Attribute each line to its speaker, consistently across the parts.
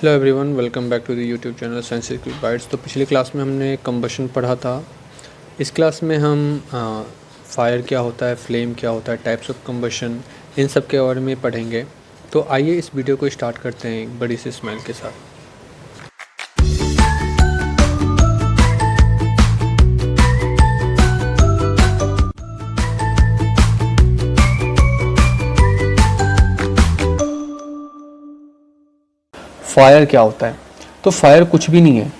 Speaker 1: Hello everyone, welcome back to the YouTube channel Science Bytes. तो पिछली class में हमने कंबशन पढ़ा था। इस क्लास में हम फायर क्या होता है, फ्लेम क्या होता है, टाइप्स ऑफ कंबशन, इन सब के बारे में पढ़ेंगे। तो आइए इस वीडियो को स्टार्ट करते हैं एक बड़ी सी स्माइल के साथ। फायर क्या होता है? तो फायर कुछ भी नहीं है।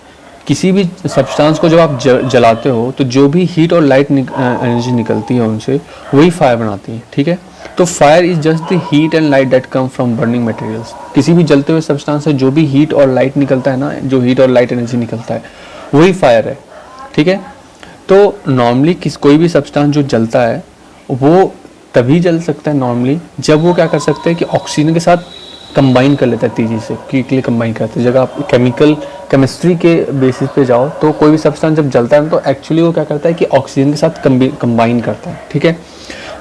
Speaker 1: किसी भी सब्सटेंस को जब आप जलाते हो तो जो भी हीट और लाइट एनर्जी निकलती है उनसे, वही फायर बनाती है। ठीक है, तो fire is just the heat and light that come from burning materials. किसी भी जलते हुए सब्सटेंस से जो भी हीट और लाइट निकलता है ना, जो हीट और लाइट एनर्जी निकलता है, वही फायर है। ठीक है, तो नॉर्मली कोई भी सब्सटेंस जो जलता है वो तभी जल सकता है नॉर्मली जब वो क्या कर सकते हैं कि ऑक्सीजन के साथ कंबाइन कर लेता है, तेज़ी से क्विकली कंबाइन करते हैं। जब आप केमिस्ट्री के बेसिस पे जाओ तो कोई भी सब्सटेंस जब जलता है तो एक्चुअली वो क्या करता है कि ऑक्सीजन के साथ कंबाइन करता है। ठीक है,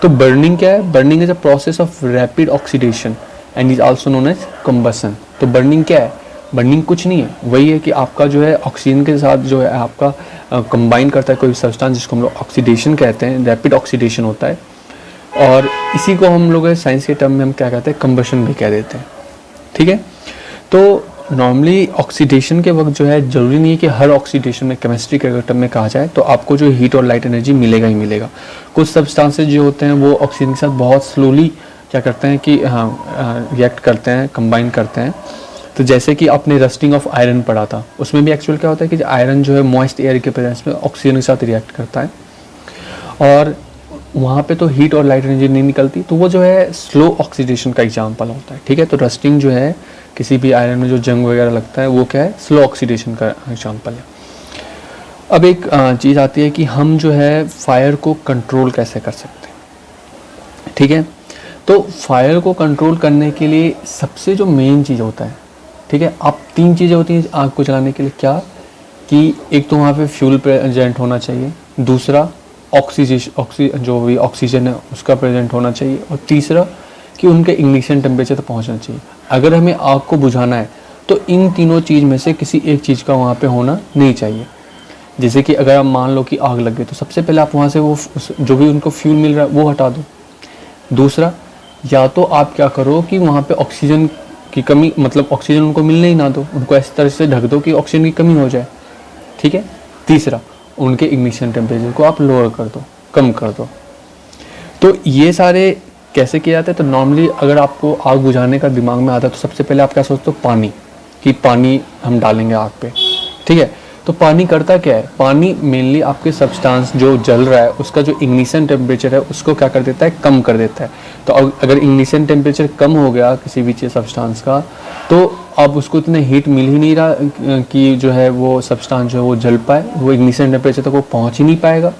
Speaker 1: तो बर्निंग क्या है? Burning is a process of rapid oxidation and is also known as combustion. तो बर्निंग क्या है? बर्निंग कुछ नहीं है, वही है कि आपका जो है ऑक्सीजन के साथ जो है आपका कंबाइन करता है कोई सब्सटेंस, जिसको हम लोग ऑक्सीडेशन कहते हैं, रैपिड ऑक्सीडेशन होता है। और इसी को हम लोग साइंस के टर्म में हम क्या कहते हैं, कंबशन भी कह देते हैं। ठीक है, तो नॉर्मली ऑक्सीडेशन के वक्त जो है ज़रूरी नहीं है कि हर ऑक्सीडेशन में केमिस्ट्री के टर्म में कहा जाए तो आपको जो हीट और लाइट एनर्जी मिलेगा ही मिलेगा। कुछ सब्सटेंसेस जो होते हैं वो ऑक्सीजन के साथ बहुत स्लोली क्या करते हैं कि रिएक्ट करते हैं, कंबाइन करते हैं। तो जैसे कि आपने रस्टिंग ऑफ आयरन पढ़ा था, उसमें भी एक्चुअल क्या होता है कि आयरन जो है मॉइस्ट एयर के प्रेजेंस में ऑक्सीजन के साथ रिएक्ट करता है और वहाँ पे तो हीट और लाइट एनर्जी नहीं निकलती, तो वो जो है स्लो ऑक्सीडेशन का एग्जाम्पल होता है। ठीक है, तो रस्टिंग जो है किसी भी आयरन में जो जंग वगैरह लगता है वो क्या है, स्लो ऑक्सीडेशन का एग्जाम्पल है। अब एक चीज़ आती है कि हम जो है फायर को कंट्रोल कैसे कर सकते हैं। ठीक है, तो फायर को कंट्रोल करने के लिए सबसे जो मेन चीज़ होता है, ठीक है, आप तीन चीज़ें होती हैं आग को जलाने के लिए। क्या कि एक तो वहाँ पे फ्यूल प्रेजेंट होना चाहिए, दूसरा जो भी ऑक्सीजन है उसका प्रेजेंट होना चाहिए, और तीसरा कि उनके इग्निशन टेम्परेचर तक पहुंचना चाहिए। अगर हमें आग को बुझाना है तो इन तीनों चीज़ में से किसी एक चीज़ का वहाँ पे होना नहीं चाहिए। जैसे कि अगर आप मान लो कि आग लग गई तो सबसे पहले आप वहाँ से वो जो भी उनको फ्यूल मिल रहा है वो हटा दो। दूसरा, या तो आप क्या करो कि वहाँ पे ऑक्सीजन की कमी, मतलब ऑक्सीजन उनको मिलने ही ना दो, उनको इस तरह से ढक दो कि ऑक्सीजन की कमी हो जाए। ठीक है, तीसरा, उनके इग्निशन टेम्परेचर को आप लोअर कर दो, कम कर दो। तो ये सारे कैसे किया जाता है? तो नॉर्मली अगर आपको आग बुझाने का दिमाग में आता है तो सबसे पहले आप क्या सोचते हो? पानी, कि पानी हम डालेंगे आग पे। ठीक है, तो पानी करता क्या है? पानी मेनली आपके सब्सटेंस जो जल रहा है उसका जो इग्निशन टेम्परेचर है उसको क्या कर देता है, कम कर देता है। तो अगर इग्निशन टेम्परेचर कम हो गया किसी भी चीज़ सब्सटेंस का, तो अब उसको इतने हीट मिल ही नहीं रहा कि जो है वो सब्सटेंस जो है वो जल पाए, वो इग्निशन टेम्परेचर तक वो पहुँच ही नहीं पाएगा।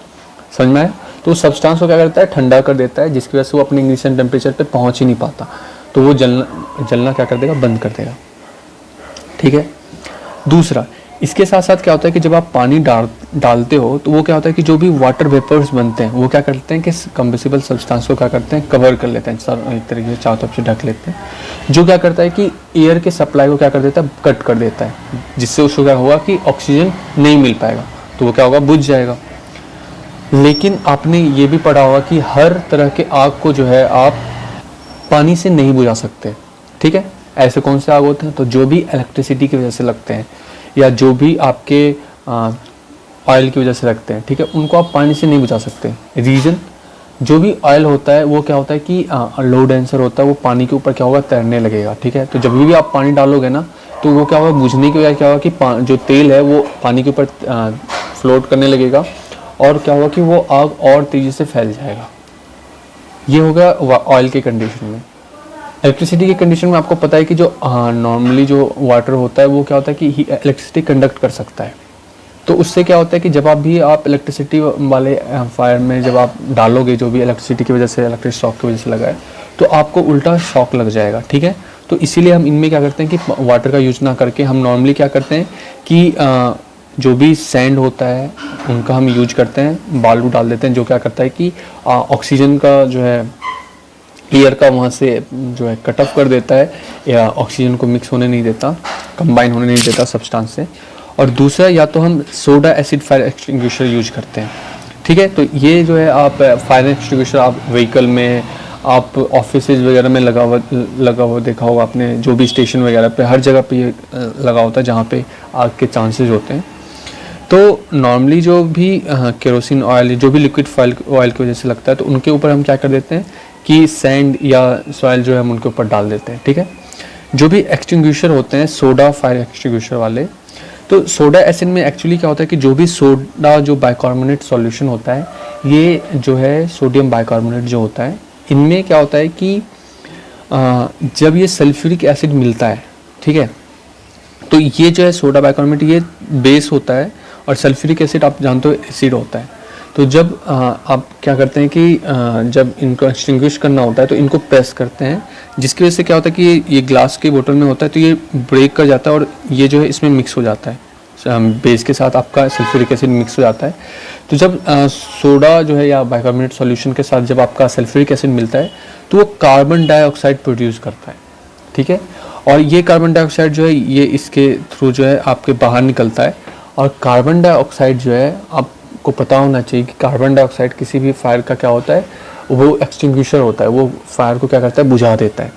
Speaker 1: समझ में आया? तो सब्सटेंस को क्या करता है, ठंडा कर देता है, जिसकी वजह से वो अपने इग्निशन टेम्परेचर पे पहुँच ही नहीं पाता, तो वो जलना क्या कर देगा, बंद कर देगा। ठीक है, दूसरा, इसके साथ साथ क्या होता है कि जब आप पानी डालते हो तो वो क्या होता है कि जो भी वाटर वेपर्स बनते हैं वो क्या करते हैं कि कंबसिबल सब्सटेंस को क्या करते हैं, कवर कर लेते हैं, एक तरीके से चारों तरफ से ढक लेते हैं, जो क्या करता है कि एयर के सप्लाई को क्या कर देता है, कट कर देता है, जिससे उसको क्या होगा कि ऑक्सीजन नहीं मिल पाएगा, तो वो क्या होगा, बुझ जाएगा। लेकिन आपने ये भी पढ़ा होगा कि हर तरह के आग को जो है आप पानी से नहीं बुझा सकते। ठीक है, ऐसे कौन से आग होते हैं? तो जो भी इलेक्ट्रिसिटी की वजह से लगते हैं या जो भी आपके ऑयल की वजह से लगते हैं, ठीक है, उनको आप पानी से नहीं बुझा सकते। रीज़न, जो भी ऑयल होता है वो क्या होता है कि लो डेंसर होता है, वो पानी के ऊपर क्या होगा, तैरने लगेगा। ठीक है, तो जब भी आप पानी डालोगे ना तो वो क्या होगा, बुझने की वजह क्या होगा कि जो तेल है वो पानी के ऊपर फ्लोट करने लगेगा और क्या होगा कि वो आग और तेज़ी से फैल जाएगा। ये होगा ऑयल के कंडीशन में। इलेक्ट्रिसिटी के कंडीशन में आपको पता है कि जो नॉर्मली जो वाटर होता है वो क्या होता है कि इलेक्ट्रिसिटी कंडक्ट कर सकता है। तो उससे क्या होता है कि जब आप इलेक्ट्रिसिटी वाले फायर में जब आप डालोगे, जो भी इलेक्ट्रिसिटी की वजह से, इलेक्ट्रिक शॉक की वजह से लगा है, तो आपको उल्टा शॉक लग जाएगा। ठीक है, तो इसीलिए हम इनमें क्या करते हैं कि वाटर का यूज ना करके हम नॉर्मली क्या करते हैं कि जो भी सैंड होता है उनका हम यूज करते हैं, बालू डाल देते हैं, जो क्या करता है कि ऑक्सीजन का जो है एयर का वहाँ से जो है कट ऑफ कर देता है या ऑक्सीजन को मिक्स होने नहीं देता। कंबाइन होने नहीं देता सब्सटेंस से, और दूसरा या तो हम soda acid fire extinguisher use करते हैं, ठीक है। तो ये जो है आप फायर एक्सटिंग्विशर आप व्हीकल में, आप ऑफिसेज वगैरह में लगा हुआ देखा होगा आपने, जो भी स्टेशन वगैरह पे हर जगह पे ये लगा होता है जहाँ पे आग के चांसेस होते हैं। तो नॉर्मली जो भी केरोसिन ऑयल, जो भी लिक्विड ऑयल की वजह से लगता है, तो उनके ऊपर हम क्या कर देते हैं कि सैंड या सॉइल जो है हम उनके ऊपर डाल देते हैं, ठीक है। जो भी एक्सटिंग्विशर होते हैं सोडा फायर एक्सटिंग्विशर वाले, तो सोडा एसिड में एक्चुअली क्या होता है कि जो भी सोडा जो बाइकार्बोनेट सॉल्यूशन होता है, ये जो है सोडियम बाइकार्बोनेट जो होता है, इनमें क्या होता है कि जब ये सल्फ्यूरिक एसिड मिलता है, ठीक है, तो ये जो है सोडा बाइकार्बोनेट ये बेस होता है और सल्फ्यूरिक एसिड आप जानते हो एसिड होता है। तो जब आप क्या करते हैं कि जब इनको एक्सटिंग्विश करना होता है तो इनको प्रेस करते हैं, जिसकी वजह से क्या होता है कि ये ग्लास के बोतल में होता है तो ये ब्रेक कर जाता है और ये जो है इसमें मिक्स हो जाता है, बेस के साथ आपका सल्फ्यूरिक एसिड मिक्स हो जाता है। तो जब सोडा जो है या बाइकार्बोनेट सॉल्यूशन के साथ जब आपका सल्फ्यूरिक एसिड मिलता है तो वो कार्बन डाइऑक्साइड प्रोड्यूस करता है, ठीक है। और ये कार्बन डाइऑक्साइड जो है ये इसके थ्रू जो है आपके बाहर निकलता है। और कार्बन डाइऑक्साइड जो है आपको पता होना चाहिए कि कार्बन डाइऑक्साइड किसी भी फायर का क्या होता है, वो एक्सटिंग्विशर होता है, वो फायर को क्या करता है, बुझा देता है।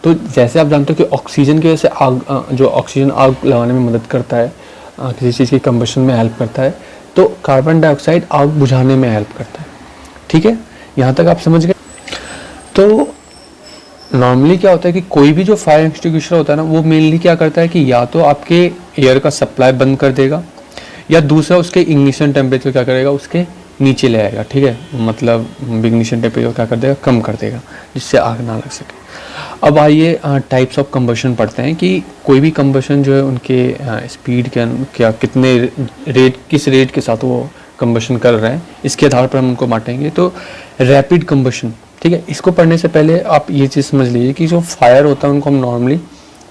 Speaker 1: तो जैसे आप जानते हो कि ऑक्सीजन की वजह से आग, जो ऑक्सीजन आग लगाने में मदद करता है, किसी चीज़ की कंबशन में हेल्प करता है, तो कार्बन डाइऑक्साइड आग बुझाने में हेल्प करता है, ठीक है। यहाँ तक आप समझ गए। तो नॉर्मली क्या होता है कि कोई भी जो फायर एक्सटिंग्विशर होता है ना, वो मेनली क्या करता है कि या तो आपके एयर का सप्लाई बंद कर देगा, या दूसरा उसके इग्निशन टेम्परेचर क्या करेगा, उसके नीचे ले आएगा, ठीक है। मतलब इग्निशन टेम्परेचर क्या कर देगा, कम कर देगा, जिससे आग ना लग सके। अब आइए टाइप्स ऑफ कंबशन पढ़ते हैं कि कोई भी कंबशन जो है उनके स्पीड के क्या कितने रेट, किस रेट के साथ वो कंबशन कर रहे हैं, इसके आधार पर हम उनको बांटेंगे। तो रैपिड कंबशन, ठीक है। इसको पढ़ने से पहले आप ये चीज़ समझ लीजिए कि जो फायर होता है उनको हम नॉर्मली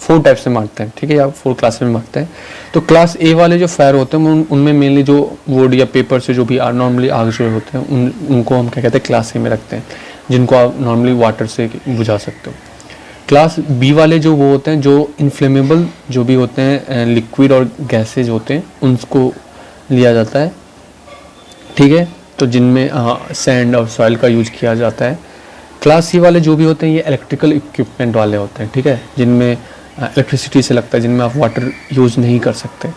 Speaker 1: 4 टाइप से बांटते हैं, ठीक है, या 4 क्लास में बांटते हैं। तो क्लास ए वाले जो फायर होते हैं उनमें मेनली जो वुड या पेपर से जो भी नॉर्मली आग जो होते हैं उनको हम क्या कहते हैं, क्लास ए में रखते हैं, जिनको आप नॉर्मली वाटर से बुझा सकते हो। क्लास बी वाले जो वो होते हैं, जो इन्फ्लेमेबल जो भी होते हैं, लिक्विड और गैसेज होते हैं, उनको लिया जाता है, ठीक है। तो जिनमें सैंड और सॉइल का यूज किया जाता है। क्लास सी वाले जो भी होते हैं ये इलेक्ट्रिकल इक्विपमेंट वाले होते हैं, ठीक है, जिनमें इलेक्ट्रिसिटी से लगता है, जिनमें आप वाटर यूज़ नहीं कर सकते।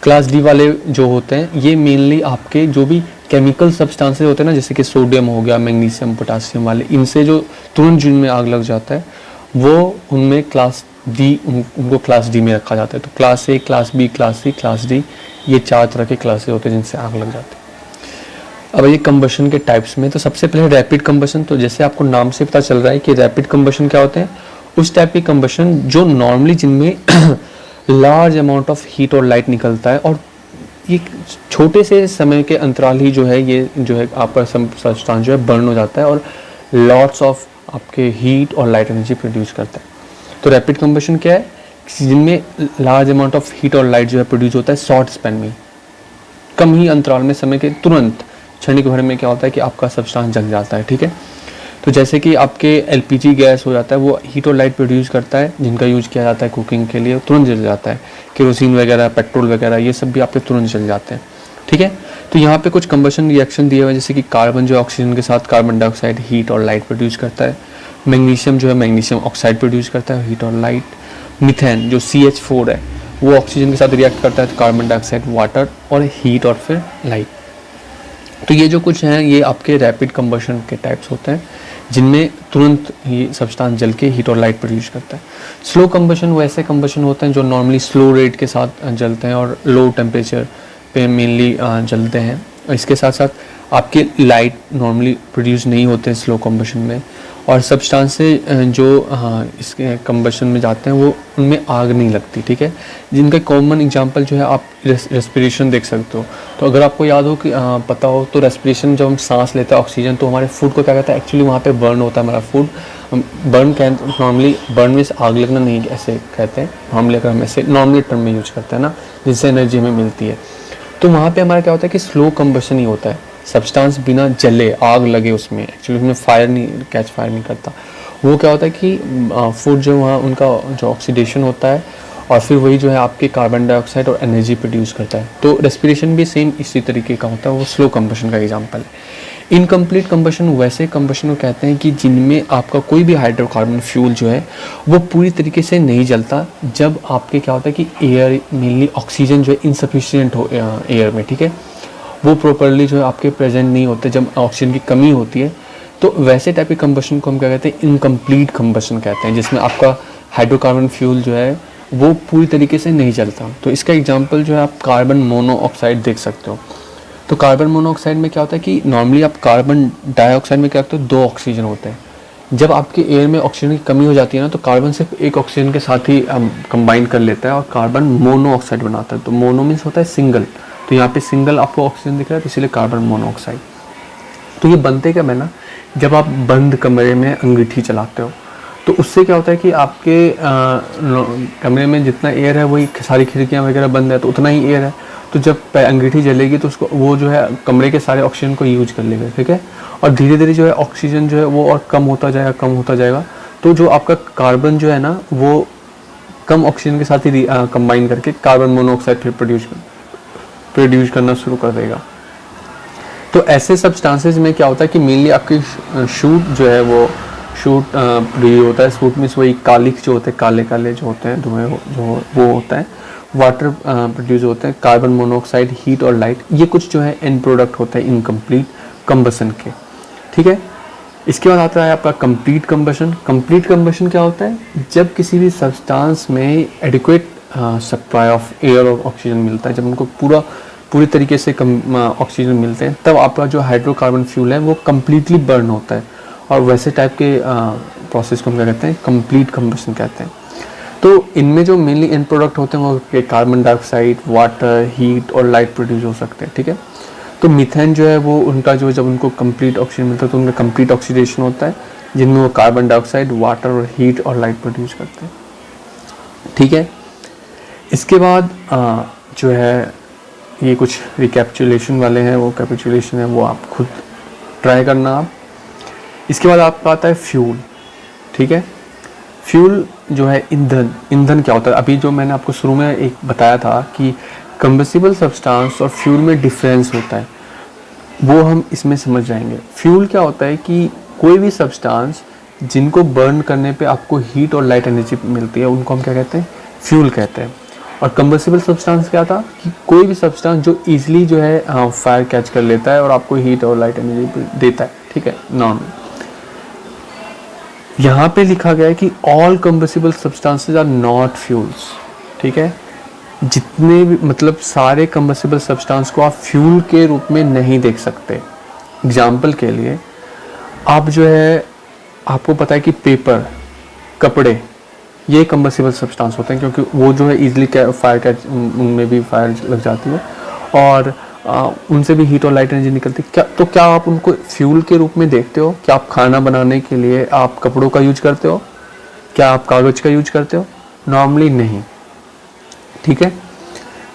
Speaker 1: क्लास डी वाले जो होते हैं ये मेनली आपके जो भी केमिकल सब्सटेंसेस होते हैं ना, जैसे कि सोडियम हो गया, मैग्नीशियम, पोटासियम वाले, इनसे जो तुरंत जिनमें आग लग जाता है वो उनमें क्लास डी, उनको क्लास डी में रखा जाता है। तो class A, class B, class C, class D, ये 4 तरह के क्लासेस होते हैं जिनसे आग लग जाती है। अब ये कंबशन के टाइप्स में, तो सबसे पहले रैपिड कंबशन। तो जैसे आपको नाम से पता चल रहा है कि रैपिड कंबशन क्या होते हैं, उस टाइप के कंबशन जो नॉर्मली जिनमें लार्ज अमाउंट ऑफ हीट और लाइट निकलता है, और ये छोटे से समय के अंतराल ही जो है ये जो है आपका सब्सटेंस जो है बर्न हो जाता है और लॉट्स ऑफ आपके हीट और लाइट एनर्जी प्रोड्यूस करता है। तो रैपिड कंबशन क्या है, जिनमें लार्ज अमाउंट ऑफ हीट और लाइट जो है प्रोड्यूस होता है शॉर्ट स्पैन में, कम ही अंतराल में, समय के तुरंत क्षणिक भर में क्या होता है कि आपका सब्सटेंस जल जाता है, ठीक है। तो जैसे कि आपके एलपीजी गैस हो जाता है, वो हीट और लाइट प्रोड्यूस करता है, जिनका यूज किया जाता है कुकिंग के लिए, तुरंत जल जाता है। केरोसिन वगैरह, पेट्रोल वगैरह, ये सब भी आपके तुरंत जल जाते हैं, ठीक है। तो यहाँ पे कुछ कंबशन रिएक्शन दिए हुए हैं, जैसे कि कार्बन जो ऑक्सीजन के साथ कार्बन डाइऑक्साइड हीट और लाइट प्रोड्यूस करता है। मैग्नीशियम जो है मैग्नीशियम ऑक्साइड प्रोड्यूस करता है, हीट और लाइट। मिथेन जो CH4 है वो ऑक्सीजन के साथ रिएक्ट करता है, तो कार्बन डाइऑक्साइड, वाटर और हीट और फिर लाइट। तो ये जो कुछ हैं ये आपके रैपिड कंबशन के टाइप्स होते हैं, जिनमें तुरंत ये सब्सटेंस जल के हीट और लाइट प्रोड्यूस करता है। स्लो कंबशन वो ऐसे कंबशन होते हैं जो नॉर्मली स्लो रेट के साथ जलते हैं और लो टेम्परेचर पे मेनली जलते हैं। इसके साथ साथ आपके लाइट नॉर्मली प्रोड्यूस नहीं होते स्लो कंबशन में, और सब्सटेंसेस जो इसके कंबशन में जाते हैं वो उनमें आग नहीं लगती, ठीक है। जिनका कॉमन एग्जांपल जो है आप रेस्पिरेशन देख सकते हो। तो अगर आपको याद हो कि पता हो तो रेस्पिरेशन जब हम सांस लेते हैं ऑक्सीजन, तो हमारे फूड को क्या कहता है, एक्चुअली वहाँ पे बर्न होता है हमारा फूड। बर्न नॉर्मली बर्न में आग लगना नहीं ऐसे कहते हैं नॉर्मली, अगर हम ऐसे नॉर्मली टर्म में यूज करते हैं ना, जिससे एनर्जी हमें मिलती है। तो वहाँ पे हमारा क्या होता है कि स्लो कंबशन ही होता है, सब्सटेंस बिना जले आग लगे उसमें, एक्चुअली उसमें फायर नहीं, फायर नहीं करता। वो क्या होता है कि फूड जो वहाँ उनका जो ऑक्सीडेशन होता है और फिर वही जो है आपके कार्बन डाइऑक्साइड और एनर्जी प्रोड्यूस करता है। तो रेस्पिरेशन भी सेम इसी तरीके का होता है, वो स्लो कंबशन का एग्जांपल है। इनकम्प्लीट कंबशन वैसे कंबशन को कहते हैं कि जिनमें आपका कोई भी हाइड्रोकार्बन फ्यूल जो है वो पूरी तरीके से नहीं जलता, जब आपके क्या होता है कि एयर मेनली ऑक्सीजन जो है इनसफिशिएंट हो एयर में, ठीक है, वो प्रॉपरली जो है आपके प्रेजेंट नहीं होते, जब ऑक्सीजन की कमी होती है, तो वैसे टाइप के कंबशन को हम क्या कहते हैं, इनकम्प्लीट कंबशन कहते हैं, जिसमें आपका हाइड्रोकार्बन फ्यूल जो है वो पूरी तरीके से नहीं जलता। तो इसका एग्जांपल जो है आप कार्बन मोनोऑक्साइड देख सकते हो। तो कार्बन मोनोऑक्साइड में क्या होता है कि नॉर्मली आप कार्बन डाइऑक्साइड में क्या होता है, 2 ऑक्सीजन होते हैं। जब आपके एयर में ऑक्सीजन की कमी हो जाती है ना, तो कार्बन सिर्फ एक ऑक्सीजन के साथ ही कंबाइन कर लेता है और कार्बन मोनोऑक्साइड बनाता है। तो मोनो मीन्स होता है सिंगल, तो यहाँ पे सिंगल आपको ऑक्सीजन दिख रहा है, तो इसीलिए कार्बन मोनोऑक्साइड। तो ये बनते क्या ना, जब आप बंद कमरे में अंगीठी चलाते हो तो उससे क्या होता है कि आपके कमरे में जितना एयर है वही सारी खिड़कियाँ वगैरह बंद है तो उतना ही एयर है। तो जब अंगीठी जलेगी तो उसको वो जो है कमरे के सारे ऑक्सीजन को यूज कर लेगा, ठीक है, और धीरे धीरे जो है ऑक्सीजन जो है वो और कम होता जाएगा। तो जो आपका कार्बन जो है ना वो कम ऑक्सीजन के साथ ही कंबाइन करके कार्बन मोनोऑक्साइड फिर प्रोड्यूस करना शुरू कर देगा। तो ऐसे सब्सटेंसेस में क्या होता है कि मेनली आपकी शूट जो है वो शूट प्रोड्यूस होता है। शूट मीन्स वही कालिक जो होते हैं, काले काले जो होते हैं धुएं जो वो होता है। वाटर प्रोड्यूस होते हैं, कार्बन मोनोऑक्साइड, हीट और लाइट, ये कुछ जो है एंड प्रोडक्ट होता है इनकम्प्लीट कंबशन के, ठीक है। इसके बाद आता है आपका कंप्लीट कंबशन। कंप्लीट कंबशन क्या होता है, जब किसी भी सब्सटेंस में एडिक्वेट सप्लाई ऑफ एयर और ऑक्सीजन मिलता है, जब उनको पूरी तरीके से ऑक्सीजन मिलते हैं, तब आपका जो हाइड्रोकार्बन फ्यूल है वो कम्प्लीटली बर्न होता है। और वैसे टाइप के प्रोसेस को हम क्या कहते हैं, कंप्लीट कंबशन कहते हैं। तो इनमें जो मेनली एंड प्रोडक्ट होते हैं वो कार्बन डाइऑक्साइड, वाटर, हीट और लाइट प्रोड्यूस हो सकते हैं, ठीक है। तो मीथेन जो है वो उनका जो जब उनको कंप्लीट ऑक्सीजन मिलता है तो उनका कंप्लीट ऑक्सीडेशन होता है, जिनमें वो कार्बन डाइऑक्साइड, वाटर और हीट और लाइट प्रोड्यूस करते हैं, ठीक है। इसके बाद जो है ये कुछ रिकैपिचुलेशन वाले हैं, वो कैपिचुलेशन है वो आप खुद ट्राई करना आप। इसके बाद आपका आता है फ्यूल, ठीक है। फ्यूल जो है ईंधन क्या होता है, अभी जो मैंने आपको शुरू में एक बताया था कि कंबस्टिबल सब्सटेंस और फ्यूल में डिफरेंस होता है, वो हम इसमें समझ जाएंगे। फ्यूल क्या होता है कि कोई भी सब्सटेंस जिनको बर्न करने पे आपको हीट और लाइट एनर्जी मिलती है उनको हम क्या कहते हैं, फ्यूल कहते हैं। और कंबस्टिबल सब्सटेंस क्या था कि कोई भी सब्सटेंस जो इजीली जो है फायर कैच कर लेता है और आपको हीट और लाइट एनर्जी देता है, ठीक है, नॉर्मल। यहाँ पे लिखा गया है कि all combustible substances are not fuels, ठीक है। जितने भी मतलब सारे कंबस्टिबल सब्सटेंस को आप फ्यूल के रूप में नहीं देख सकते। एग्जाम्पल के लिए आप जो है आपको पता है कि पेपर, कपड़े, ये कंबस्टिबल सब्सटेंस होते हैं क्योंकि वो जो है इजीली फायर कैच, उनमें भी फायर लग जाती है और उनसे भी हीट और लाइट एनर्जी निकलती है। तो क्या आप उनको फ्यूल के रूप में देखते हो? क्या आप खाना बनाने के लिए आप कपड़ों का यूज करते हो? क्या आप कागज़ का यूज करते हो? नॉर्मली नहीं, ठीक है।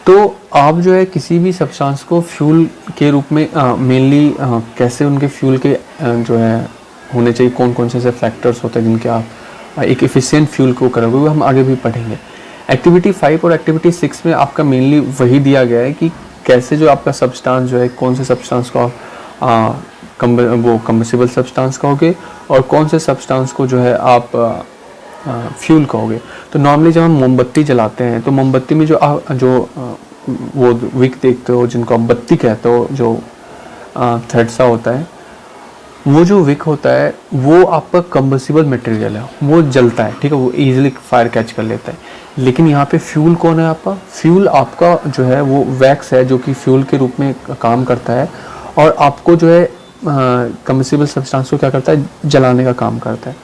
Speaker 1: तो आप जो है किसी भी सब्सटेंस को फ्यूल के रूप में मेनली कैसे उनके फ्यूल के जो है होने चाहिए, कौन कौन से फैक्टर्स होते हैं जिनके आप एक एफिशिएंट फ्यूल को करोगे, वो हम आगे भी पढ़ेंगे। एक्टिविटी 5 और एक्टिविटी 6 में आपका मेनली वही दिया गया है कि कैसे जो आपका सब्सटेंस जो है, कौन से सब्सटेंस को वो कंबस्टिबल सब्सटेंस कहोगे और कौन से सब्सटेंस को जो है आप फ्यूल कहोगे। तो नॉर्मली जब हम मोमबत्ती जलाते हैं तो मोमबत्ती में जो वो विक देखते हो, जिनको आप बत्ती कहते हो, जो थ्रेड सा होता है, वो जो विक होता है वो आपका कंबस्टिबल मटेरियल है, वो जलता है, ठीक है, वो इजीली फायर कैच कर लेता है। लेकिन यहाँ पे फ्यूल कौन है आपका? फ्यूल आपका जो है वो वैक्स है जो कि फ्यूल के रूप में काम करता है और आपको जो है कंबस्टिबल सब्सटेंस को क्या करता है, जलाने का काम करता है।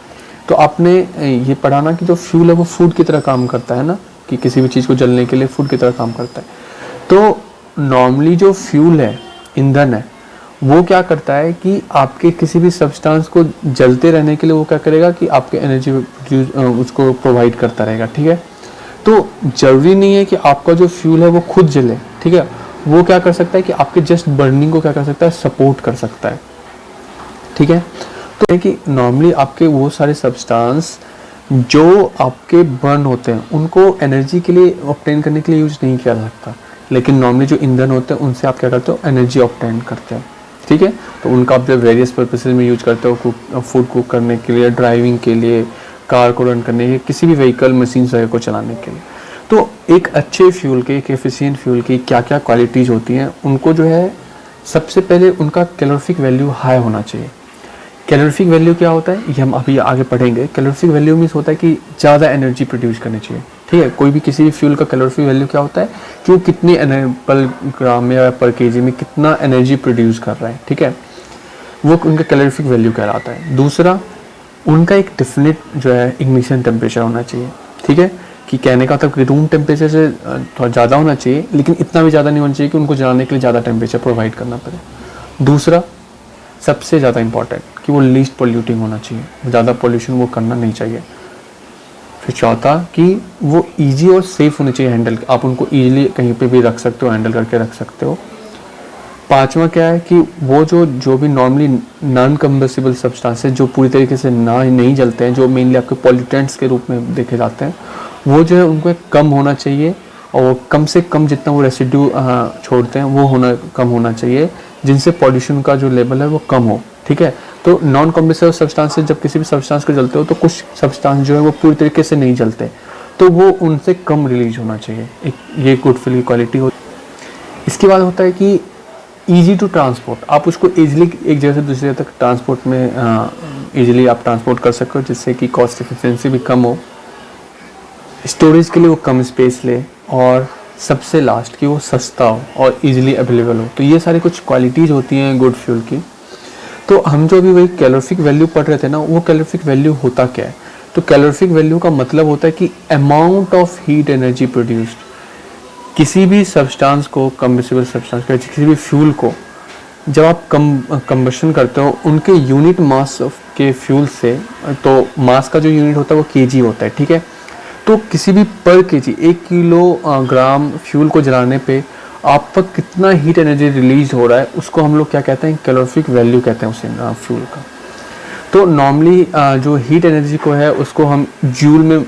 Speaker 1: तो आपने ये पढ़ा ना कि जो फ्यूल है वो फूड की तरह काम करता है ना, कि किसी भी चीज़ को जलने के लिए फूड की तरह काम करता है। तो नॉर्मली जो फ्यूल है, ईंधन है, वो क्या करता है कि आपके किसी भी सब्सटेंस को जलते रहने के लिए वो क्या करेगा कि आपके एनर्जी उसको प्रोवाइड करता रहेगा, ठीक है। तो जरूरी नहीं है कि आपका जो फ्यूल है वो खुद जले, ठीक है, वो क्या कर सकता है कि आपके जस्ट बर्निंग को क्या कर सकता है, सपोर्ट कर सकता है, ठीक है। तो है कि नॉर्मली आपके वो सारे सब्सटेंस जो आपके बर्न होते हैं उनको एनर्जी के लिए ऑब्टेन करने के लिए यूज नहीं किया जा सकता, लेकिन नॉर्मली जो ईंधन होते हैं उनसे आप क्या करते हो, एनर्जी ऑब्टेन करते हो, ठीक है। तो उनका आप जब वेरियस पर्पसेस में यूज करते हो, फूड कुक करने के लिए, ड्राइविंग के लिए, कार को रन करने के लिए, किसी भी व्हीकल मशीन वगैरह को चलाने के लिए। तो एक अच्छे फ्यूल के, एक एफिशिएंट फ्यूल की क्या क्या क्वालिटीज़ होती हैं, उनको जो है सबसे पहले उनका कैलोरीफिक वैल्यू हाई होना चाहिए। कैलोरीफिक वैल्यू क्या होता है, ये हम अभी आगे पढ़ेंगे। कैलोरीफिक वैल्यू मीन्स होता है कि ज़्यादा एनर्जी प्रोड्यूस करनी चाहिए, ठीक है। कोई भी किसी भी फ्यूल का कैलोरीफिक वैल्यू क्या होता है कि वो कितनी पर ग्राम या पर केजी में कितना एनर्जी प्रोड्यूस कर रहा है, ठीक है, वो उनका कैलोरीफिक वैल्यू कहलाता है। दूसरा, उनका एक डेफिनेट जो है इग्निशन टेम्परेचर होना चाहिए, ठीक है, कि कहने का मतलब कि रूम टेम्परेचर से थोड़ा ज़्यादा होना चाहिए, लेकिन इतना भी ज़्यादा नहीं होना चाहिए कि उनको जलाने के लिए ज़्यादा टेम्परेचर प्रोवाइड करना पड़े। दूसरा, सबसे ज़्यादा इंपॉर्टेंट, कि वो लीस्ट पोल्यूटिंग होना चाहिए, ज़्यादा पोल्यूशन वो करना नहीं चाहिए। फिर चौथा, कि वो ईजी और सेफ होने चाहिए हैंडल, आप उनको ईजिली कहीं पे भी रख सकते हो, हैंडल करके रख सकते हो। पांचवा क्या है कि वो जो भी नॉर्मली नॉन कंबस्टिबल सब्सटेंसेस जो पूरी तरीके से नहीं जलते हैं, जो मेनली आपके पॉल्यूटेंट्स के रूप में देखे जाते हैं, वो जो है उनको कम होना चाहिए, और कम से कम जितना वो रेसिड्यू छोड़ते हैं वो कम होना चाहिए, जिनसे पॉल्यूशन का जो लेवल है वो कम हो, ठीक है। तो नॉन कॉम्बस्टिबल सब्सटेंसेस, जब किसी भी सब्सटेंस को जलते हो तो कुछ सब्सटेंस जो है वो पूरी तरीके से नहीं जलते, तो वो उनसे कम रिलीज होना चाहिए, ये गुड फ्यूल की क्वालिटी हो। इसके बाद होता है कि ईजी टू ट्रांसपोर्ट, आप उसको ईजिली एक जगह से दूसरी जगह तक ट्रांसपोर्ट में ईजिली आप ट्रांसपोर्ट कर सकते हो, जिससे कि कॉस्ट एफिशिएंसी भी कम हो, स्टोरेज के लिए वो कम स्पेस ले, और सबसे लास्ट कि वो सस्ता हो और इजीली अवेलेबल हो। तो ये सारी कुछ क्वालिटीज़ होती हैं गुड फ्यूल की। तो हम जो भी वही कैलोरीफिक वैल्यू पढ़ रहे थे ना, वो कैलोरीफिक वैल्यू होता क्या है, तो कैलोरीफिक वैल्यू का मतलब होता है कि amount of heat energy produced. किसी भी सब्सटेंस को, कंबस्टिबल सब्सटेंस को, किसी भी फ्यूल को जब आप कंबशन करते हो, उनके यूनिट मास के फ्यूल से, तो मास का जो यूनिट होता है वो केजी होता है, ठीक है। तो किसी भी पर केजी 1 किलोग्राम फ्यूल को जलाने पे आप पर कितना हीट एनर्जी रिलीज हो रहा है, उसको हम लोग क्या कहते हैं, कैलोरीफिक वैल्यू कहते हैं उसे फ्यूल का। तो नॉर्मली जो हीट एनर्जी को है उसको हम जूल में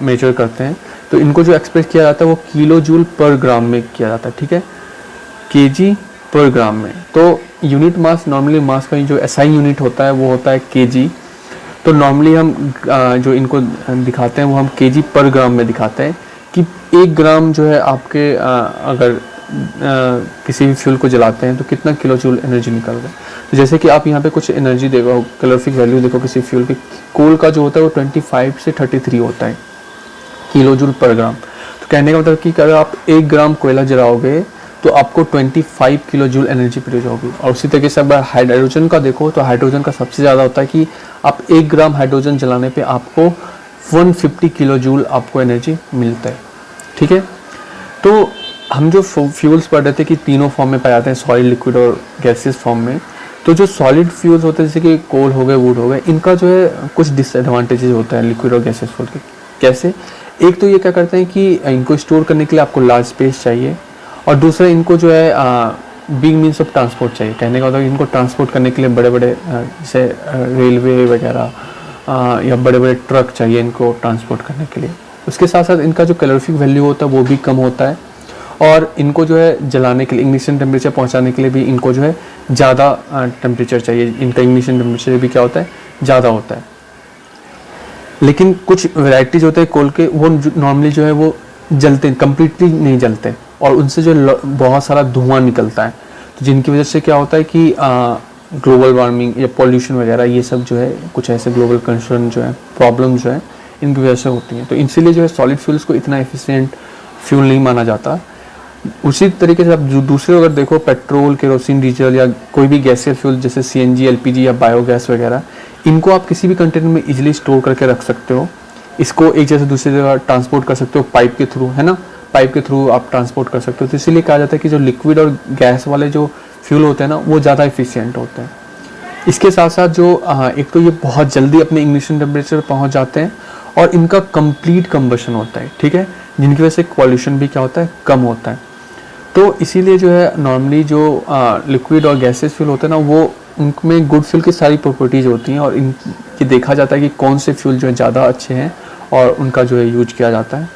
Speaker 1: मेजर करते हैं, तो इनको जो एक्सप्रेस किया जाता है वो किलो जूल पर ग्राम में किया जाता है, ठीक है, केजी पर ग्राम में। तो यूनिट मास, नॉर्मली मास का जो एसआई यूनिट होता है वो होता है केजी। तो नॉर्मली हम जो इनको दिखाते हैं वो हम केजी पर ग्राम में दिखाते हैं, कि 1 ग्राम जो है आपके अगर किसी भी फ्यूल को जलाते हैं तो कितना किलो जूल एनर्जी निकल रहा है। तो जैसे कि आप यहाँ पे कुछ एनर्जी देखो, कैलोरीफिक वैल्यू देखो किसी फ्यूल की, कोल का जो होता है वो 25 से 33 होता है किलो जूल पर ग्राम। तो कहने का मतलब कि अगर आप 1 ग्राम कोयला जलाओगे तो आपको 25 किलो जूल एनर्जी प्रोड्यूस होगी। और उसी तरीके से अगर हाइड्रोजन का देखो तो हाइड्रोजन का सबसे ज़्यादा होता है कि आप 1 ग्राम हाइड्रोजन जलाने पे आपको 150 किलो जूल आपको एनर्जी मिलता है, ठीक है। तो हम जो फ्यूल्स पढ़ रहे थे कि तीनों फॉर्म में पाए जाते हैं, सॉलिड, लिक्विड और गैसेस फॉर्म में। तो जो सॉलिड फ्यूल्स होते हैं जैसे कि कोल हो गए, वुड हो गए, इनका जो है कुछ डिसएडवांटेजेस होता है लिक्विड और गैसेस फ्यूल के। कैसे? एक तो ये क्या करते हैं कि इनको स्टोर करने के लिए आपको लार्ज स्पेस चाहिए, और दूसरा इनको जो है बिग मीन्स ऑफ ट्रांसपोर्ट चाहिए। कहने का मतलब इनको ट्रांसपोर्ट करने के लिए बड़े बड़े जैसे रेलवे वगैरह या बड़े बड़े ट्रक चाहिए इनको ट्रांसपोर्ट करने के लिए। उसके साथ साथ इनका जो कैलोरीफिक वैल्यू होता है वो भी कम होता है, और इनको जो है जलाने के लिए, इग्निशन टेम्परेचर पहुंचाने के लिए भी इनको जो है ज़्यादा टेम्परेचर चाहिए। इनका इग्निशन टेम्परेचर भी क्या होता है, ज़्यादा होता है। लेकिन कुछ वैरायटीज होते हैं कोल के, वो नॉर्मली जो है वो जलते, कम्प्लीटली नहीं जलते, और उनसे जो बहुत सारा धुआं निकलता है, तो जिनकी वजह से क्या होता है कि ग्लोबल वार्मिंग या पॉल्यूशन वगैरह ये सब जो है कुछ ऐसे ग्लोबल कंसर्न जो है, प्रॉब्लम जो है इनकी वजह से होती हैं। तो इसीलिए जो है सॉलिड फ्यूल्स को इतना एफिशिएंट फ्यूल नहीं माना जाता। उसी तरीके से आप दूसरे अगर देखो, पेट्रोल, केरोसिन, डीजल या कोई भी गैसीय फ्यूल जैसे सीएनजी, एलपीजी या बायोगैस वगैरह, इनको आप किसी भी कंटेनर में इजीली स्टोर करके रख सकते हो। इसको एक जगह से दूसरी जगह ट्रांसपोर्ट कर सकते हो पाइप के थ्रू, है ना, पाइप के थ्रू आप ट्रांसपोर्ट कर सकते हो। तो इसीलिए कहा जाता है कि जो लिक्विड और गैस वाले जो फ्यूल होते हैं ना, वो ज़्यादा एफिशिएंट होते हैं। इसके साथ साथ जो एक तो ये बहुत जल्दी अपने इग्निशन टेम्परेचर पर पहुँच जाते हैं, और इनका कंप्लीट कंबशन होता है, ठीक है, जिनकी वजह से पॉल्यूशन भी क्या होता है, कम होता है। तो इसीलिए जो है नॉर्मली जो लिक्विड और गैसेस फ्यूल होते हैं ना, वो उनमें गुड फ्यूल की सारी प्रॉपर्टीज़ होती हैं, और इनकी देखा जाता है कि कौन से फ्यूल जो है ज़्यादा अच्छे हैं और उनका जो है यूज किया जाता है।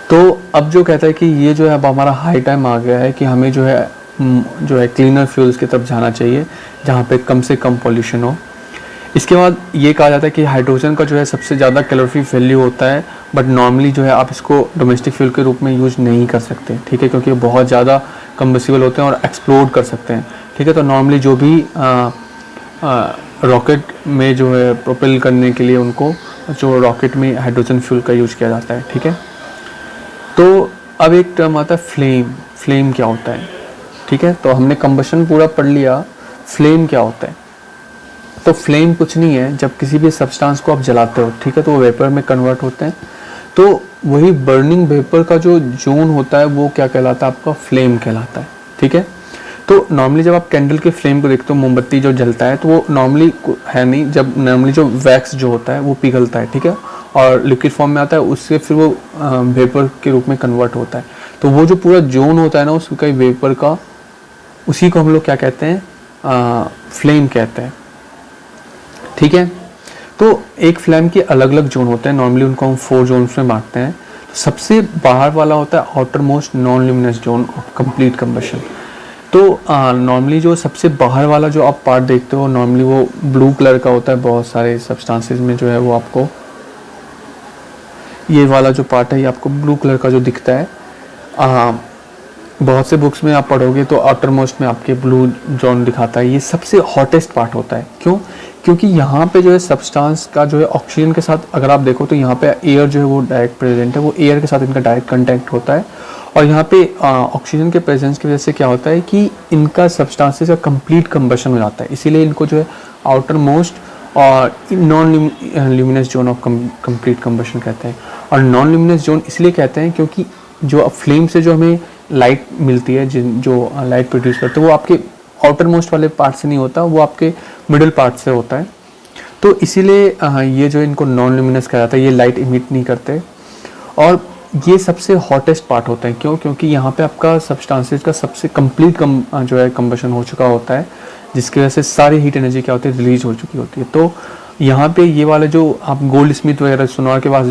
Speaker 1: तो अब जो कहता है कि ये जो है अब हमारा हाई टाइम आ गया है कि हमें जो है क्लीनर फ्यूल्स की तरफ जाना चाहिए जहाँ पे कम से कम पॉल्यूशन हो। इसके बाद ये कहा जाता है कि हाइड्रोजन का जो है सबसे ज़्यादा कैलोरी वैल्यू होता है, बट नॉर्मली जो है आप इसको डोमेस्टिक फ्यूल के रूप में यूज़ नहीं कर सकते, ठीक है, क्योंकि बहुत ज़्यादा कम्बसिबल होते हैं और एक्सप्लोड कर सकते हैं, ठीक है। तो नॉर्मली जो भी रॉकेट में जो है प्रोपेल करने के लिए उनको जो रॉकेट में हाइड्रोजन फ्यूल का यूज़ किया जाता है, ठीक है। तो अब एक टर्म आता है फ्लेम। फ्लेम क्या होता है, ठीक है। तो हमने कंबशन पूरा पढ़ लिया, फ्लेम क्या होता है। तो फ्लेम कुछ नहीं है, जब किसी भी सब्सटेंस को आप जलाते हो, ठीक है, तो वो वेपर में कन्वर्ट होते हैं। तो वही बर्निंग वेपर का जो जोन होता है वो क्या कहलाता है, आपका फ्लेम कहलाता है, ठीक है। तो नॉर्मली जब आप कैंडल के फ्लेम को देखते हो, मोमबत्ती जो जलता है, तो वो नॉर्मली है नहीं, जब नॉर्मली जो वैक्स जो होता है वो पिघलता है, ठीक है, और लिक्विड फॉर्म में आता है, उससे फिर वो वेपर के रूप में कन्वर्ट होता है। तो वो जो पूरा जोन होता है ना उसका वेपर का, उसी को हम लोग क्या कहते हैं, फ्लेम कहते हैं, ठीक है। तो एक फ्लेम के अलग अलग जोन होते हैं, नॉर्मली उनको हम 4 जोन्स में बांटते हैं। तो सबसे बाहर वाला होता है outer most non luminous zone of complete combustion. तो नॉर्मली जो सबसे बाहर वाला जो आप पार्ट देखते हो, नॉर्मली वो ब्लू कलर का होता है। बहुत सारे सब्सटेंसेस में जो है वो आपको ये वाला जो पार्ट है ये आपको ब्लू कलर का जो दिखता है। बहुत से बुक्स में आप पढ़ोगे तो आउटर मोस्ट में आपके ब्लू जोन दिखाता है। ये सबसे हॉटेस्ट पार्ट होता है। क्यों? क्योंकि यहाँ पे जो है सब्सटेंस का जो है ऑक्सीजन के साथ अगर आप देखो तो यहाँ पे एयर जो है वो डायरेक्ट प्रेजेंट है, वो एयर के साथ इनका डायरेक्ट कंटेक्ट होता है। और यहाँ पे ऑक्सीजन के प्रेजेंस की वजह से क्या होता है कि इनका सब्सटेंसेस का कंप्लीट कंबशन हो जाता है। इसीलिए इनको जो है आउटर मोस्ट और non luminous zone of complete combustion कहते हैं। और नॉन ल्यूमिनस जोन इसलिए कहते हैं क्योंकि जो फ्लेम से जो हमें लाइट मिलती है, जो लाइट प्रोड्यूस करते हैं, वो आपके आउटर मोस्ट वाले पार्ट से नहीं होता, वो आपके मिडिल पार्ट से होता है। तो इसीलिए ये जो इनको नॉन ल्यूमिनस कहा जाता है, ये लाइट इमिट नहीं करते। और ये सबसे हॉटेस्ट पार्ट होता है। क्यों? क्योंकि यहाँ पे आपका सब्सटेंसेस का सबसे कंप्लीट जो है कंबशन हो चुका होता है, जिसकी वजह से सारी हीट एनर्जी क्या होती है, रिलीज हो चुकी होती है। तो यहाँ पे ये वाले जो आप गोल्ड स्मिथ वगैरह सोनार के पास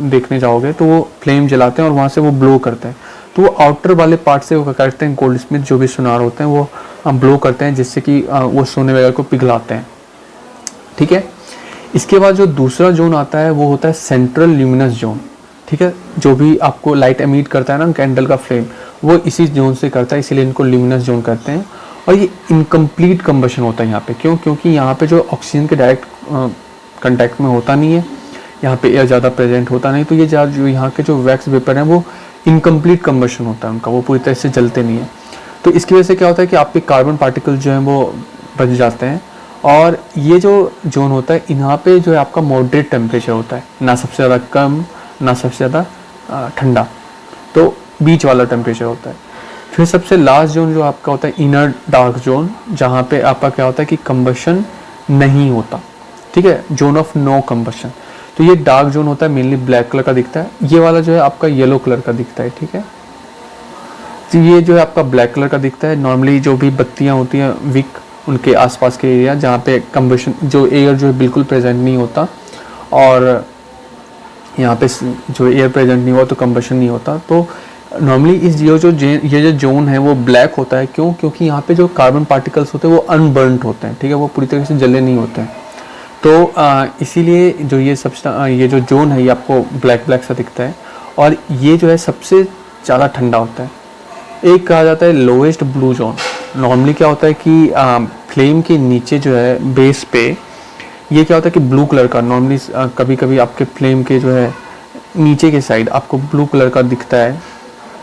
Speaker 1: देखने जाओगे तो वो फ्लेम जलाते हैं और वहाँ से वो ब्लो करते हैं। तो वो आउटर वाले पार्ट से वो करते हैं, गोल्ड स्मिथ जो भी सोनार होते हैं वो ब्लो करते हैं, जिससे कि वो सोने वगैरह को पिघलाते हैं, ठीक है। इसके बाद जो दूसरा जोन आता है वो होता है सेंट्रल ल्यूमिनस जोन, ठीक है। जो भी आपको लाइट एमिट करता है ना कैंडल का फ्लेम, वो इसी जोन से करता है, इसीलिए इनको ल्यूमिनस जोन कहते हैं। और ये इनकम्प्लीट कंबशन होता है यहाँ पे। क्यों? क्योंकि यहाँ पे जो ऑक्सीजन के डायरेक्ट कंटेक्ट में होता नहीं है, यहाँ पे एयर ज़्यादा प्रेजेंट होता नहीं, तो ये जो यहाँ के जो वैक्स वेपर हैं वो इनकम्प्लीट कंबशन होता है उनका, वो पूरी तरह से जलते नहीं है। तो इसकी वजह से क्या होता है कि आपके कार्बन पार्टिकल जो हैं वो बच जाते हैं। और ये जो जोन होता है यहाँ पे जो है आपका मॉडरेट टेम्परेचर होता है, ना सबसे ज़्यादा कम ना सबसे ज़्यादा ठंडा, तो बीच वाला टेम्परेचर होता है। फिर सबसे लास्ट जोन जो आपका होता है इनर डार्क जोन, जहाँ पे आपका क्या होता है कि कंबशन नहीं होता, ठीक है, जोन ऑफ नो कंबशन। तो ये डार्क जोन होता है, मेनली ब्लैक कलर का दिखता है। ये वाला जो है आपका येलो कलर का दिखता है, ठीक है। तो ये जो है आपका ब्लैक कलर का दिखता है। नॉर्मली जो भी बत्तियाँ होती हैं विक, उनके आसपास के एरिया जहाँ पे कंबशन जो एयर जो है बिल्कुल प्रेजेंट नहीं होता, और यहाँ पे जो एयर प्रेजेंट नहीं हुआ तो कंबशन नहीं होता। तो नॉर्मली इस ये जो जोन है वो ब्लैक होता है। क्यों? क्योंकि यहाँ पे जो कार्बन पार्टिकल्स होते हैं वो अनबर्नड होते हैं, ठीक है, वो पूरी तरह से जले नहीं होते हैं। तो इसीलिए जो ये जो जोन है ये आपको ब्लैक ब्लैक सा दिखता है। और ये जो है सबसे ज़्यादा ठंडा होता है। एक कहा जाता है लोएस्ट ब्लू जोन। नॉर्मली क्या होता है कि फ्लेम के नीचे जो है बेस पे ये क्या होता है कि ब्लू कलर का, नॉर्मली कभी कभी आपके फ्लेम के जो है नीचे के साइड आपको ब्लू कलर का दिखता है,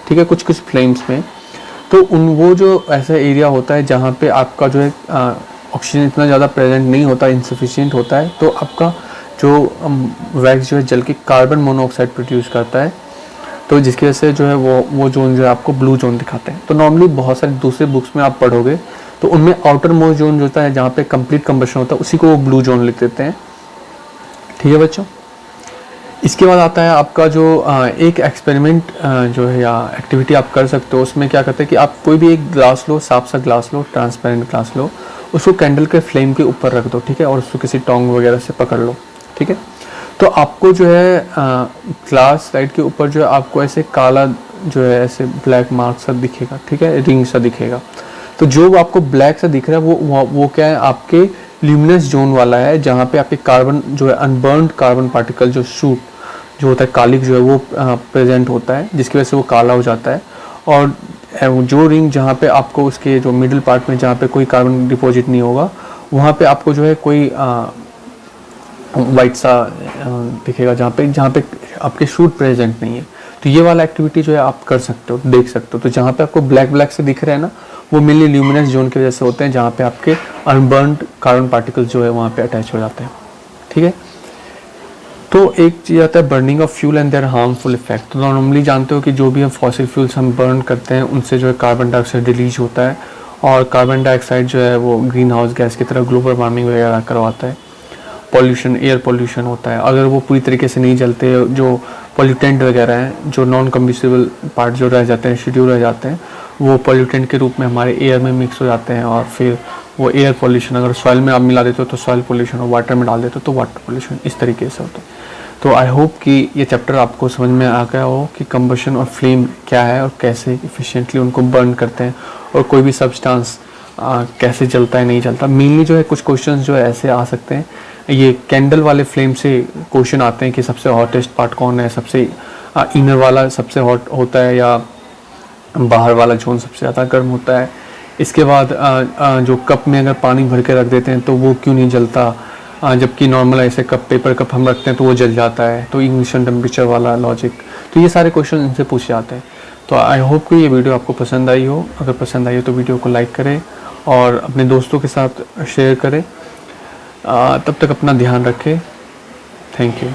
Speaker 1: ठीक है, कुछ कुछ फ्लेम्स में। तो वो जो ऐसा एरिया होता है जहाँ पे आपका जो है ऑक्सीजन इतना ज़्यादा प्रेजेंट नहीं होता, इनसफिशिएंट होता है, तो आपका जो वैक्स जो है जल के कार्बन मोनोऑक्साइड प्रोड्यूस करता है, तो जिसकी वजह से जो है वो जोन जो है आपको ब्लू जोन दिखाते हैं। तो नॉर्मली बहुत सारे दूसरे बुक्स में आप पढ़ोगे तो उनमें आउटर मोस्ट जोन जो होता है जहाँ पे कंप्लीट कंबशन होता है उसी को वो ब्लू जोन लिख देते हैं, ठीक है बच्चों। इसके बाद आता है आपका जो एक एक्सपेरिमेंट जो है या एक्टिविटी आप कर सकते हो। उसमें क्या करते हैं कि आप कोई भी एक ग्लास लो, साफ सा ग्लास लो, ट्रांसपेरेंट ग्लास लो, उसको कैंडल के फ्लेम के ऊपर रख दो, ठीक है, और उसको किसी टोंग वगैरह से पकड़ लो, ठीक है। तो आपको जो है ग्लास स्लाइड के ऊपर जो है आपको ऐसे काला जो है ऐसे ब्लैक मार्क सा दिखेगा, ठीक है, रिंग सा दिखेगा। तो जो आपको ब्लैक सा दिख रहा है वो क्या है, आपके ल्यूमिनस जोन वाला है, जहाँ पे आपके कार्बन जो है अनबर्न्ड कार्बन पार्टिकल जो शूट जो होता है कालिक जो है वो प्रेजेंट होता है, जिसकी वजह से वो काला हो जाता है। और जो रिंग जहाँ पे आपको उसके जो मिडिल पार्ट में जहाँ पे कोई कार्बन डिपॉजिट नहीं होगा, वहाँ पे आपको जो है कोई वाइट सा दिखेगा, जहाँ पे आपके शूट प्रेजेंट नहीं है। तो ये वाला एक्टिविटी जो है आप कर सकते हो, देख सकते हो। तो जहाँ पे आपको ब्लैक ब्लैक से दिख रहे हैं ना, वो मेनली ल्यूमिनस जोन की वजह से होते हैं, जहाँ पे आपके अनबर्न्ड कार्बन पार्टिकल्स जो है वहाँ पे अटैच हो जाते हैं, ठीक है। तो एक चीज़ आता है burning of fuel and their harmful effect. तो नॉर्मली जानते हो कि जो भी हम फॉसिल फ्यूल्स हम बर्न करते हैं उनसे जो है कार्बन डाइऑक्साइड रिलीज होता है, और कार्बन डाइऑक्साइड जो है वो ग्रीन हाउस गैस की तरह ग्लोबल वार्मिंग वगैरह करवाता है। पॉल्यूशन, एयर पॉल्यूशन होता है। अगर वो पूरी तरीके से नहीं जलते, जो पॉल्यूटेंट वगैरह हैं, जो नॉन कम्बिस्टिबल पार्ट जो रह जाते हैं, शेड्यूल रह जाते हैं, वो पॉल्यूटेंट के रूप में हमारे एयर में मिक्स हो जाते हैं, और फिर वो एयर पॉल्यूशन अगर सॉइल में आप मिला देते हो तो सॉइल पॉल्यूशन, और वाटर में डाल देते हो तो वाटर पॉल्यूशन, इस तरीके से होता है। तो आई होप कि ये चैप्टर आपको समझ में आ गया हो कि कंबशन और फ्लेम क्या है और कैसे इफिशिएंटली उनको बर्न करते हैं, और कोई भी सब्सटेंस कैसे जलता है नहीं जलता। मेनली जो है कुछ क्वेश्चंस जो है ऐसे आ सकते हैं, ये कैंडल वाले फ्लेम से क्वेश्चन आते हैं कि सबसे हॉटेस्ट पार्ट कौन है, सबसे इनर वाला सबसे हॉट होता है, या बाहर वाला जोन सबसे ज़्यादा गर्म होता है। इसके बाद जो कप में अगर पानी भर के रख देते हैं तो वो क्यों नहीं जलता, जबकि नॉर्मल ऐसे कप, पेपर कप हम रखते हैं तो वो जल जाता है। तो इग्निशन टेम्परेचर वाला लॉजिक, तो ये सारे क्वेश्चन इनसे पूछे जाते हैं। तो आई होप कि ये वीडियो आपको पसंद आई हो। अगर पसंद आई हो तो वीडियो को लाइक करें और अपने दोस्तों के साथ शेयर करें। तब तक अपना ध्यान रखें। Thank you.